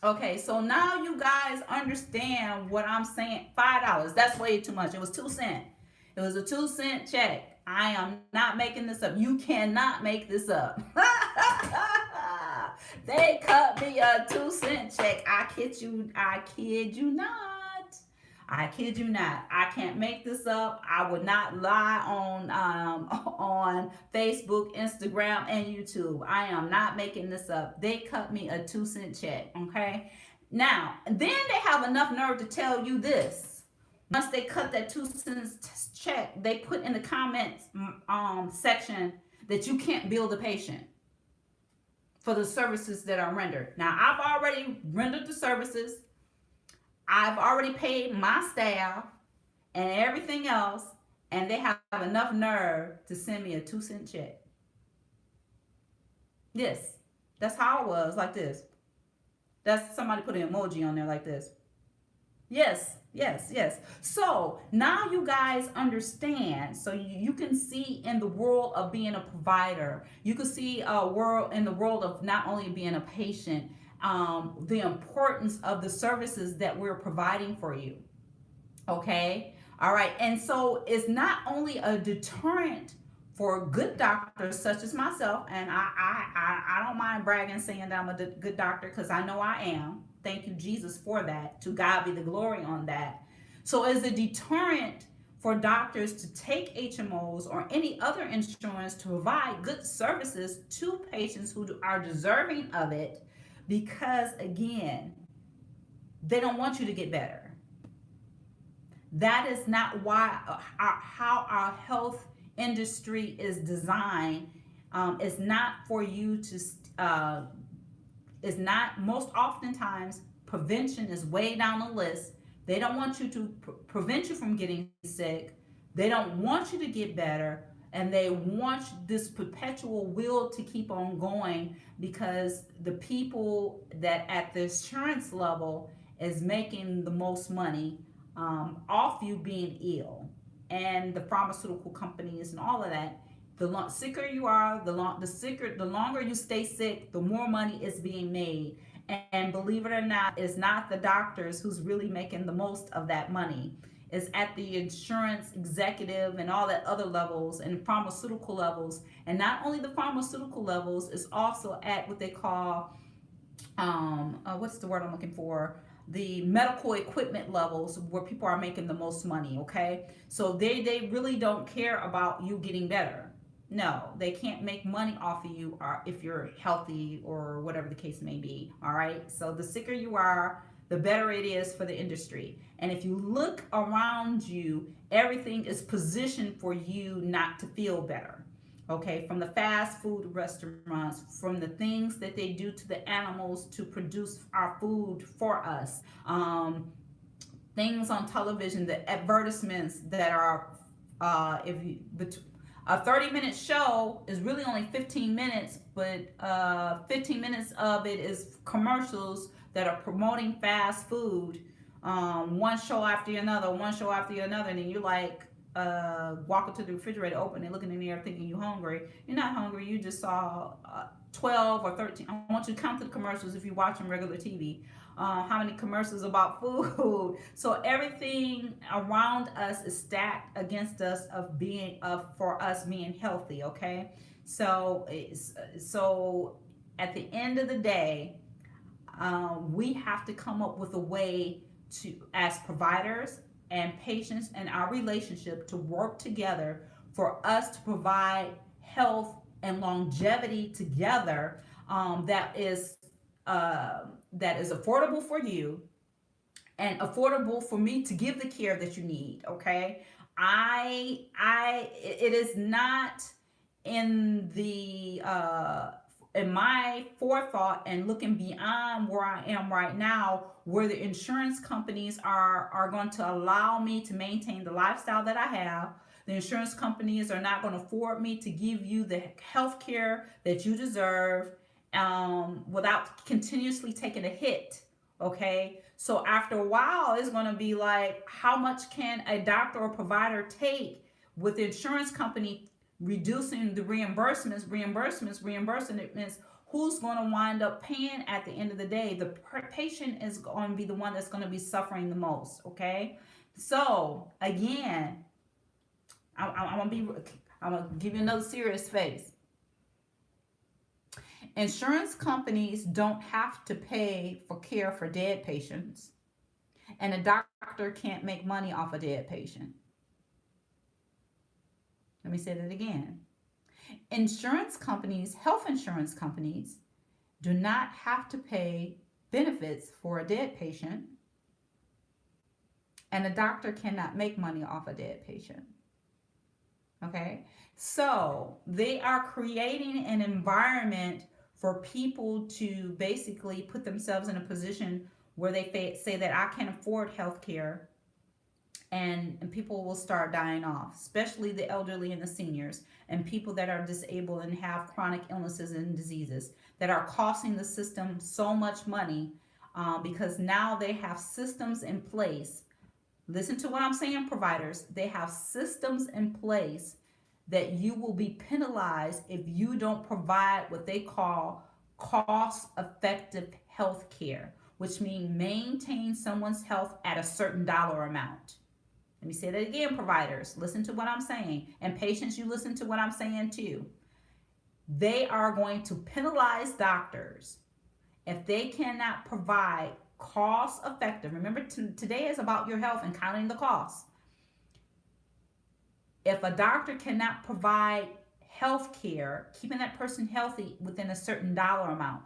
Okay, so now you guys understand what I'm saying. $5. That's way too much. It was 2 cents. It was a 2 cent check. I am not making this up. You cannot make this up. They cut me a 2 cent check. I kid you not. I kid you not. I can't make this up. I would not lie on Facebook, Instagram, and YouTube. I am not making this up. They cut me a 2 cent check. Okay. Now, then they have enough nerve to tell you this. Once they cut that 2 cents check, they put in the comments section that you can't bill the patient for the services that are rendered. Now, I've already rendered the services. I've already paid my staff and everything else, and they have enough nerve to send me a 2 cent check. Yes, that's how it was, like this. That's somebody put an emoji on there like this. Yes, yes, yes. So now you guys understand. So you can see in the world of being a provider, you can see a world in the world of not only being a patient, the importance of the services that we're providing for you. Okay. All right. And so it's not only a deterrent for good doctors such as myself, and I don't mind bragging saying that I'm a good doctor because I know I am. Thank you, Jesus, for that. To God be the glory on that. So as a deterrent for doctors to take HMOs or any other insurance to provide good services to patients who are deserving of it, because again, they don't want you to get better. That is not why how our health industry is designed. It's not for you to uh, is not, most oftentimes prevention is way down the list. They don't want you to prevent you from getting sick. They don't want you to get better, and they want this perpetual will to keep on going because the people that at the insurance level is making the most money off you being ill, and the pharmaceutical companies and all of that. The sicker you are, the longer you stay sick, the more money is being made. And believe it or not, it's not the doctors who's really making the most of that money. It's at the insurance executive and all that other levels and pharmaceutical levels. And not only the pharmaceutical levels, it's also at what they call what's the word I'm looking for? The medical equipment levels where people are making the most money. Okay, so they really don't care about you getting better. No, they can't make money off of you or if you're healthy or whatever the case may be. All right, so the sicker you are, the better it is for the industry. And if you look around you, everything is positioned for you not to feel better. Okay, from the fast food restaurants, from the things that they do to the animals to produce our food for us, things on television, the advertisements that are, if you, a 30-minute show is really only 15 minutes, but 15 minutes of it is commercials that are promoting fast food, one show after another, one show after another, and then you're like, walking to the refrigerator open and looking in there thinking you're hungry. You're not hungry. You just saw 12 or 13. I want you to count the commercials if you're watching regular TV. How many commercials about food? So everything around us is stacked against us for us being healthy. Okay, so at the end of the day, we have to come up with a way to, as providers and patients and our relationship, to work together for us to provide health and longevity together, that is affordable for you and affordable for me to give the care that you need. Okay, I it is not in the in my forethought and looking beyond where I am right now, where the insurance companies are going to allow me to maintain the lifestyle that I have. The insurance companies are not going to afford me to give you the health care that you deserve, without continuously taking a hit. Okay, so after a while, it's going to be like, how much can a doctor or provider take with the insurance company reducing the reimbursements? Who's going to wind up paying at the end of the day? The patient is going to be the one that's going to be suffering the most. Okay, so again, I'm gonna give you another serious face. Insurance companies don't have to pay for care for dead patients, and a doctor can't make money off a dead patient. Let me say that again. Insurance companies, health insurance companies, do not have to pay benefits for a dead patient, and a doctor cannot make money off a dead patient. Okay? So they are creating an environment for people to basically put themselves in a position where they say that I can't afford health care, and people will start dying off, especially the elderly and the seniors and people that are disabled and have chronic illnesses and diseases that are costing the system so much money. because now they have systems in place. Listen to what I'm saying, providers. They have systems in place that you will be penalized if you don't provide what they call cost effective health care, which means maintain someone's health at a certain dollar amount. Let me say that again, providers. Listen to what I'm saying. And patients, you listen to what I'm saying too. They are going to penalize doctors if they cannot provide cost effective. Remember, today is about your health and counting the costs. If a doctor cannot provide health care, keeping that person healthy within a certain dollar amount.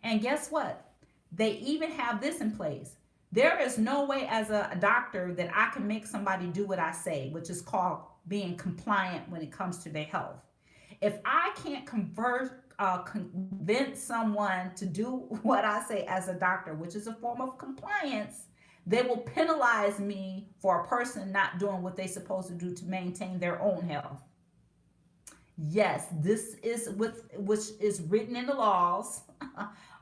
And guess what? They even have this in place. There is no way as a doctor that I can make somebody do what I say, which is called being compliant when it comes to their health. If I can't convince someone to do what I say as a doctor, which is a form of compliance, they will penalize me for a person not doing what they're supposed to do to maintain their own health. Yes, this is which is written in the laws,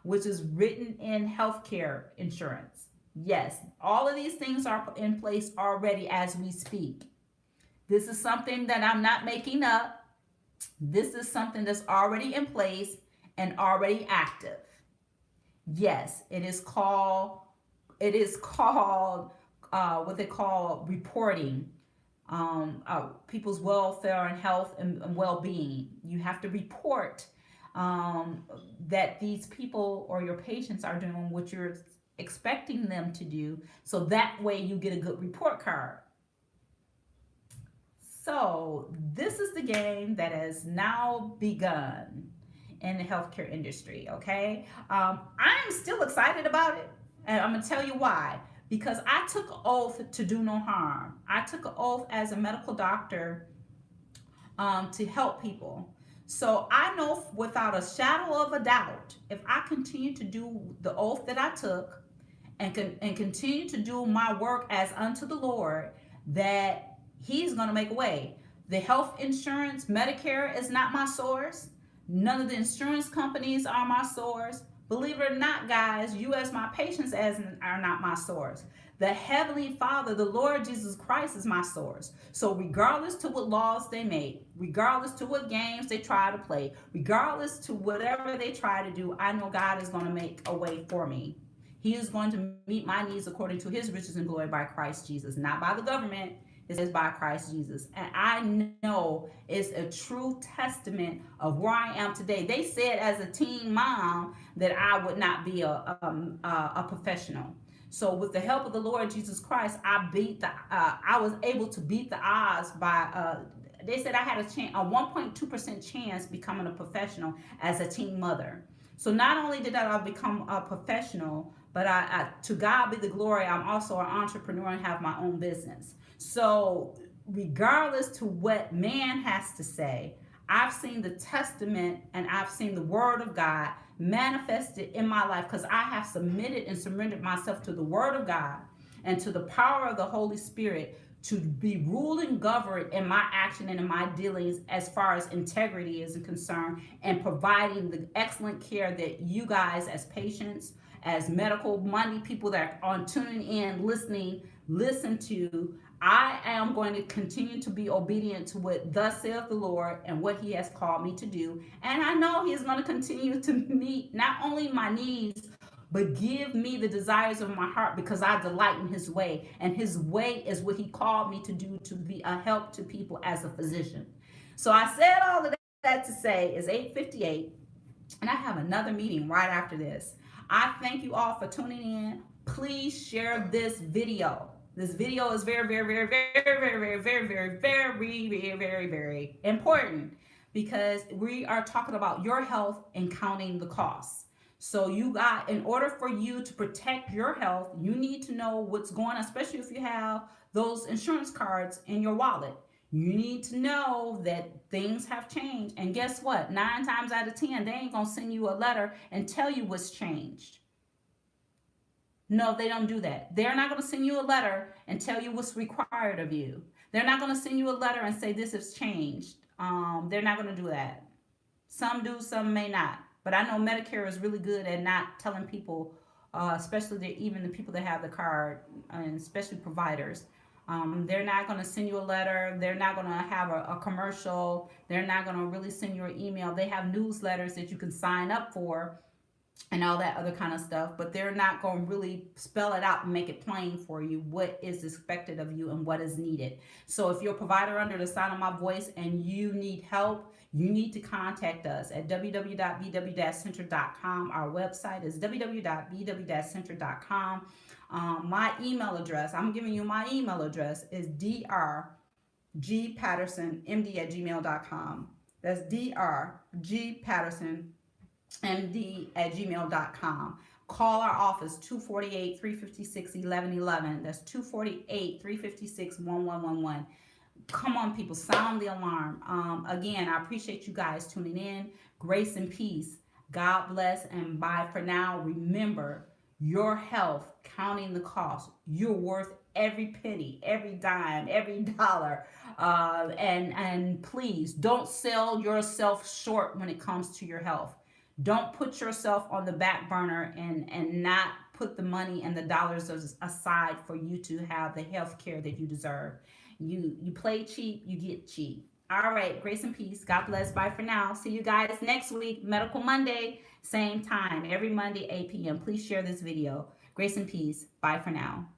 which is written in healthcare insurance. Yes, all of these things are in place already as we speak. This is something that I'm not making up. This is something that's already in place and already active. Yes, it is called what they call reporting, people's welfare and health and well-being. You have to report that these people or your patients are doing what you're expecting them to do, so that way you get a good report card. So this is the game that has now begun in the healthcare industry. Okay, I'm still excited about it, and I'm gonna tell you why. Because I took an oath to do no harm. I took an oath as a medical doctor to help people. So I know without a shadow of a doubt, if I continue to do the oath that I took and continue to do my work as unto the Lord, that He's going to make a way. The health insurance, Medicare is not my source. None of the insurance companies are my source. Believe it or not, guys, you as my patients are not my source. The Heavenly Father, the Lord Jesus Christ, is my source. So regardless to what laws they make, regardless to what games they try to play, regardless to whatever they try to do, I know God is going to make a way for me. He is going to meet my needs according to His riches and glory by Christ Jesus, not by the government. It is by Christ Jesus. And I know it's a true testament of where I am today. They said as a teen mom that I would not be a professional. So with the help of the Lord Jesus Christ, I was able to beat the odds by, they said I had a 1.2% chance becoming a professional as a teen mother. So not only did I become a professional, but to God be the glory, I'm also an entrepreneur and have my own business. So regardless to what man has to say, I've seen the testament and I've seen the word of God manifested in my life because I have submitted and surrendered myself to the word of God and to the power of the Holy Spirit to be ruled and governed in my action and in my dealings as far as integrity is concerned, and providing the excellent care that you guys as patients, as medical money people that are on tuning in, listen to. I am going to continue to be obedient to what thus saith the Lord and what He has called me to do. And I know He is going to continue to meet not only my needs, but give me the desires of my heart, because I delight in His way. And His way is what He called me to do, to be a help to people as a physician. So I said all of that to say it's 8:58, and I have another meeting right after this. I thank you all for tuning in. Please share this video. This video is very, very, very, very, very, very, very, very, very, very, very, very important, because we are talking about your health and counting the costs. So in order for you to protect your health, you need to know what's going on, especially if you have those insurance cards in your wallet. You need to know that things have changed. And guess what? 9 times out of 10, they ain't going to send you a letter and tell you what's changed. No, they don't do that. They're not going to send you a letter and tell you what's required of you. They're not going to send you a letter and say this has changed. They're not going to do that. Some do, some may not. But I know Medicare is really good at not telling people especially even the people that have the card, and especially providers. They're not going to send you a letter. They're not going to have a commercial. They're not going to really send you an email. They have newsletters that you can sign up for and all that other kind of stuff, but they're not going to really spell it out and make it plain for you what is expected of you and what is needed. So if you're a provider under the sound of my voice and you need help, you need to contact us at www.bw-center.com. Our website is www.bw-center.com. My email address, I'm giving you my email address, is drgpattersonmd@gmail.com. That's drgpattersonmd@gmail.com. Call our office 248-356-1111. That's 248-356-1111. Come on, people, sound the alarm. Again, I appreciate you guys tuning in. Grace and peace. God bless, and bye for now. Remember, your health, counting the cost. You're worth every penny, every dime, every dollar. And please don't sell yourself short when it comes to your health. Don't put yourself on the back burner and not put the money and the dollars aside for you to have the health care that you deserve. You play cheap, you get cheap. All right, grace and peace. God bless. Bye for now. See you guys next week, Medical Monday, same time, every Monday, 8 p.m. Please share this video. Grace and peace. Bye for now.